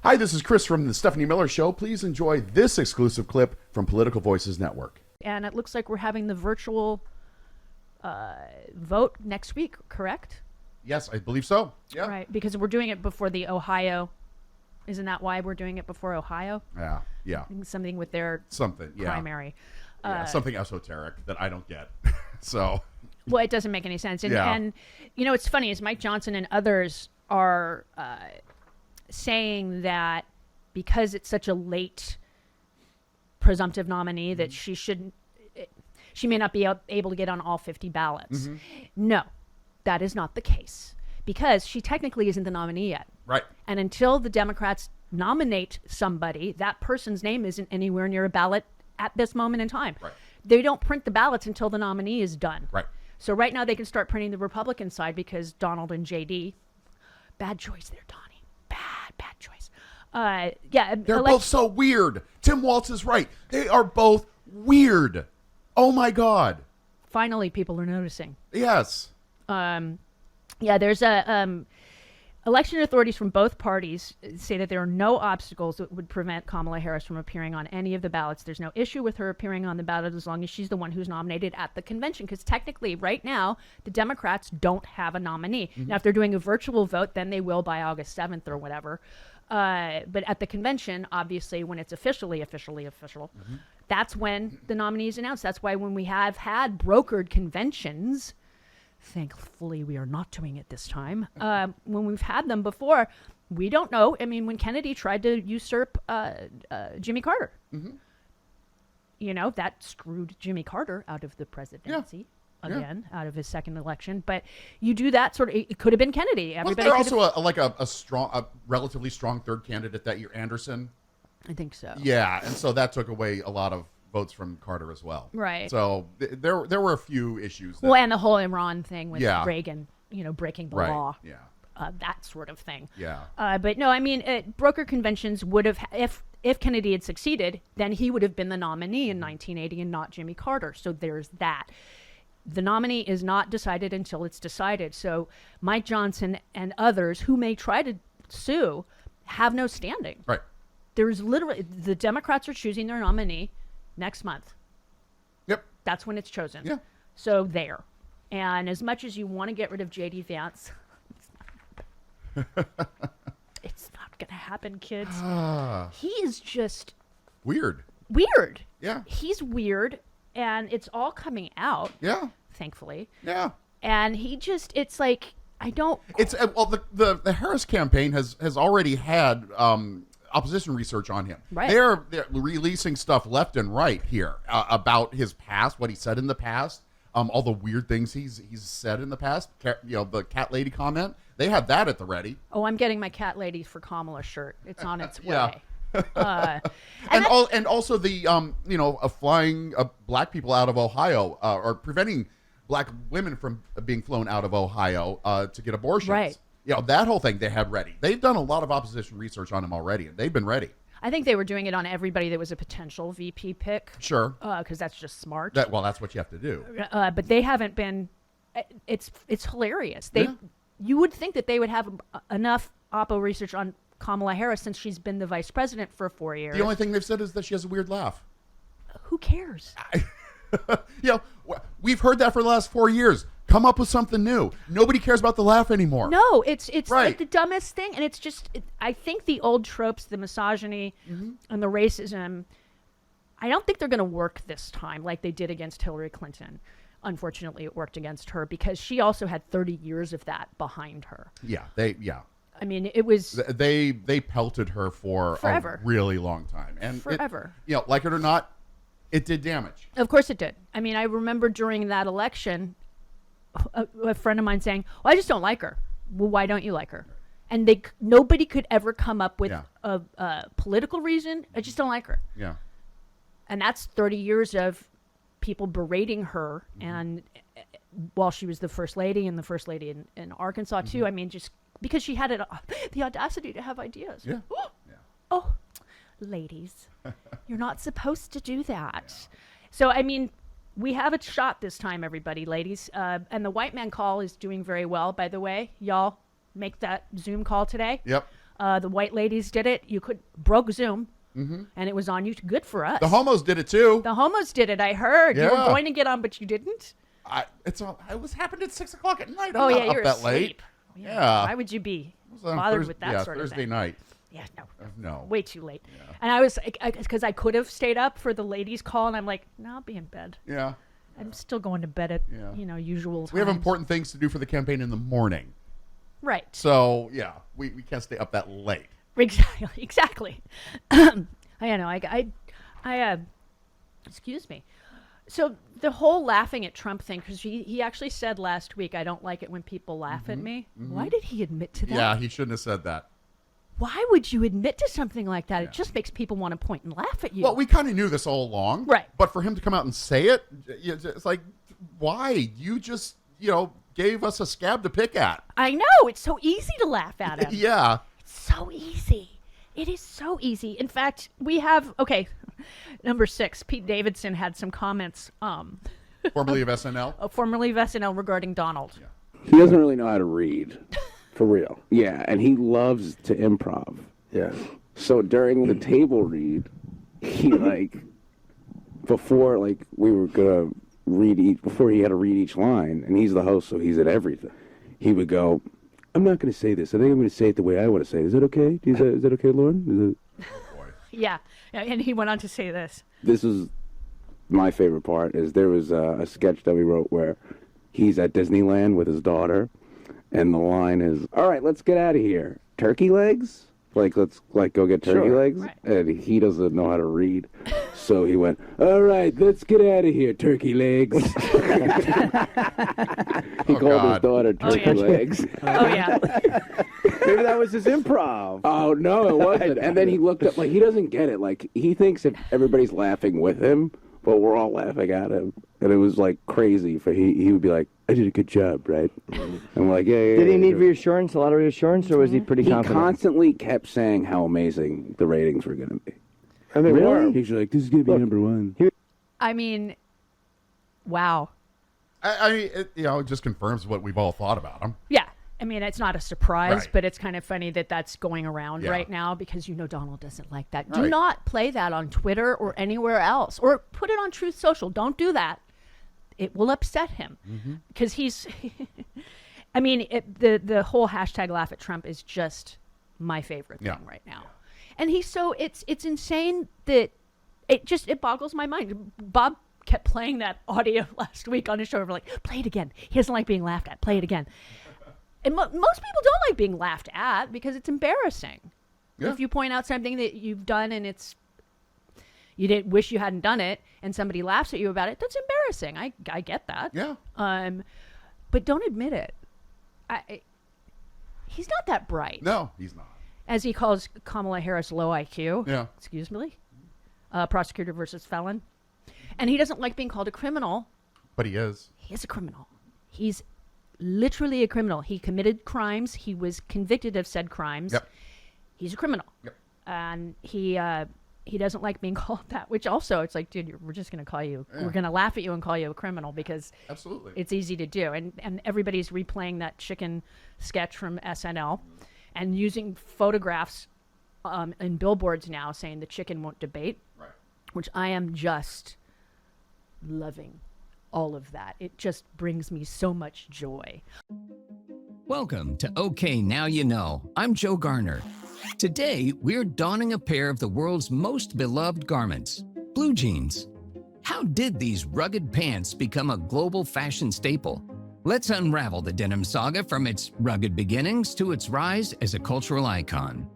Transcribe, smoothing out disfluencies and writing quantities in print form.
Hi, this is Chris from the Stephanie Miller Show. Please enjoy this exclusive clip from Political Voices Network. And it looks like we're having the virtual vote next week, correct? Yes, I believe so. Yeah. Right, because we're doing it before the Ohio. Isn't that why we're doing it before Ohio? Yeah. Something with their primary. Yeah, something esoteric that I don't get. So. Well, it doesn't make any sense. And, Yeah. and you know, it's funny is Mike Johnson and others are saying that because it's such a late presumptive nominee that she may not be able to get on all 50 ballots. No, that is not the case because she technically isn't the nominee yet. Right. And until the Democrats nominate somebody, that person's name isn't anywhere near a ballot at this moment in time. Right. They don't print the ballots until the nominee is done. Right. So right now they can start printing the Republican side because Donald and JD, bad choice there, Donnie. Bad choice. They're both so weird. Tim Waltz is right. They are both weird. Oh my God. Finally, people are noticing. Yes. There's election authorities from both parties say that there are no obstacles that would prevent Kamala Harris from appearing on any of the ballots. There's no issue with her appearing on the ballot as long as she's the one who's nominated at the convention. Because technically, right now, the Democrats don't have a nominee. Now, if they're doing a virtual vote, then they will by August 7th or whatever. But at the convention, obviously, when it's official, that's when the nominee is announced. That's why when we have had brokered conventions, thankfully we are not doing it this time, when we've had them before, we don't know. I mean, when Kennedy tried to usurp Jimmy Carter, you know, that screwed Jimmy Carter out of the presidency. Again, out of his second election, but you do that sort of. It could have been Kennedy. Everybody was there also a relatively strong third candidate that year, Anderson? I think so. Yeah, and so that took away a lot of votes from Carter as well. Right. So there were a few issues. And the whole Iran thing with Reagan, you know, breaking the law. Yeah. That sort of thing. Yeah. But no, I mean, broker conventions would have, if Kennedy had succeeded, then he would have been the nominee in 1980 and not Jimmy Carter. So there's that. The nominee is not decided until it's decided. So Mike Johnson and others who may try to sue have no standing. Right. There's literally, the Democrats are choosing their nominee next month. Yep. That's when it's chosen. Yeah. So there. And as much as you want to get rid of J.D. Vance, it's not going to happen, kids. He is just... Weird. Yeah. He's weird. And it's all coming out. Yeah. Thankfully. Yeah. And he just, it's like, I don't. It's, well, the Harris campaign has already had opposition research on him. Right. They're releasing stuff left and right here about his past, what he said in the past, all the weird things he's said in the past. You know, the cat lady comment. They have that at the ready. Oh, I'm getting my cat lady for Kamala shirt. It's on its way. Yeah. And also the flying black people out of Ohio or preventing black women from being flown out of Ohio to get abortions. Right. You know, that whole thing they had ready. They've done a lot of opposition research on him already, and they've been ready. I think they were doing it on everybody that was a potential VP pick. Sure. Because that's just smart. That's what you have to do. But they haven't been. It's hilarious. You would think that they would have enough oppo research on Kamala Harris since she's been the vice president for 4 years. The only thing they've said is that she has a weird laugh. Who cares? We've heard that for the last 4 years. Come up with something new. Nobody cares about the laugh anymore. No, it's right. like the dumbest thing, and it's just. I think the old tropes, the misogyny, and the racism, I don't think they're going to work this time like they did against Hillary Clinton. Unfortunately, it worked against her because she also had 30 years of that behind her. Yeah, I mean, it was... They pelted her for forever. A really long time. And forever. Like it or not, it did damage. Of course it did. I mean, I remember during that election, a friend of mine saying, well, I just don't like her. Well, why don't you like her? And nobody could ever come up with a political reason. I just don't like her. Yeah. And that's 30 years of people berating her. And while she was the first lady and the first lady in Arkansas, too, I mean, just... because she had the audacity to have ideas. Yeah. Oh, ladies, you're not supposed to do that. Yeah. So, I mean, we have a shot this time, everybody, ladies. And the white man call is doing very well, by the way. Y'all make that Zoom call today. Yep. The white ladies did it. You broke Zoom, and it was on YouTube. Good for us. The homos did it too. The homos did it. I heard you were Yeah. going to get on, but you didn't. It was happened at 6 o'clock at night. Oh I'm yeah, not you're up that late. asleep. Yeah. Why would you be It was on bothered with that sort of Thursday thing? night. Yeah, no. No. Way too late. Yeah. And I was, because I could have stayed up for the ladies' call, and I'm like, no, I'll be in bed. Yeah. I'm still going to bed at, usual times. We have important things to do for the campaign in the morning. Right. So, yeah, we can't stay up that late. Exactly. I know. Excuse me. So the whole laughing at Trump thing, because he actually said last week, I don't like it when people laugh at me. Why did he admit to that? Yeah, he shouldn't have said that. Why would you admit to something like that? It just makes people want to point and laugh at you. Well, we kind of knew this all along. Right. But for him to come out and say it, it's like, why? You just, gave us a scab to pick at. I know. It's so easy to laugh at him. Yeah. It's so easy. It is so easy. In fact, we have, number 6, Pete Davidson had some comments. Formerly of SNL? Formerly of SNL regarding Donald. Yeah. He doesn't really know how to read. For real. Yeah, and he loves to improv. Yeah. So during the table read, he before we were gonna before he had to read each line, and he's the host, so he's at everything. He would go, "I'm not gonna say this. I think I'm gonna say it the way I want to say it. Is that okay? Is that okay, Lauren?" Yeah, and he went on to say this. This is my favorite part. Is there was a sketch that we wrote where he's at Disneyland with his daughter. And the line is, "All right, let's get out of here. Turkey legs? Let's go get turkey legs?" Right. And he doesn't know how to read. So he went, "All right, let's get out of here, turkey legs." He called his daughter turkey legs. Oh, yeah. Maybe that was his improv. Oh, no, it wasn't. And then he looked up, he doesn't get it. He thinks if everybody's laughing with him, but we're all laughing at him. And it was crazy. He would be like, "I did a good job, right?" And we're like, yeah. Did he need reassurance, a lot of reassurance, or was he pretty confident? He constantly kept saying how amazing the ratings were going to be. And they were. He's like, "This is going to be number one." I mean, wow. It just confirms what we've all thought about him. Yeah. I mean, it's not a surprise, Right. but it's kind of funny that that's going around Yeah. right now because Donald doesn't like that. Right. Do not play that on Twitter or anywhere else, or put it on Truth Social. Don't do that. It will upset him because he's. I mean, the whole hashtag laugh at Trump is just my favorite thing right now, and he's so it's insane that it boggles my mind. Bob kept playing that audio last week on his show. We're like, play it again. He doesn't like being laughed at. Play it again. And most people don't like being laughed at because it's embarrassing. Yeah. If you point out something that you've done and you didn't wish you hadn't done it, and somebody laughs at you about it, that's embarrassing. I get that. Yeah. But don't admit it. He's not that bright. No, he's not. As he calls Kamala Harris low IQ. Yeah. Excuse me. Prosecutor versus felon. And he doesn't like being called a criminal. But he is. He is a criminal. He's literally a criminal. He committed crimes. He was convicted of said crimes. Yep. He's a criminal. Yep. And he doesn't like being called that, which also it's like, dude, we're just going to call you, we're going to laugh at you and call you a criminal because Absolutely. it's easy to do. And everybody's replaying that chicken sketch from SNL and using photographs in billboards now saying the chicken won't debate, Right. which I am just loving all of that. It just brings me so much joy. Welcome to OK Now You Know. I'm Joe Garner. Today, we're donning a pair of the world's most beloved garments, blue jeans. How did these rugged pants become a global fashion staple? Let's unravel the denim saga from its rugged beginnings to its rise as a cultural icon.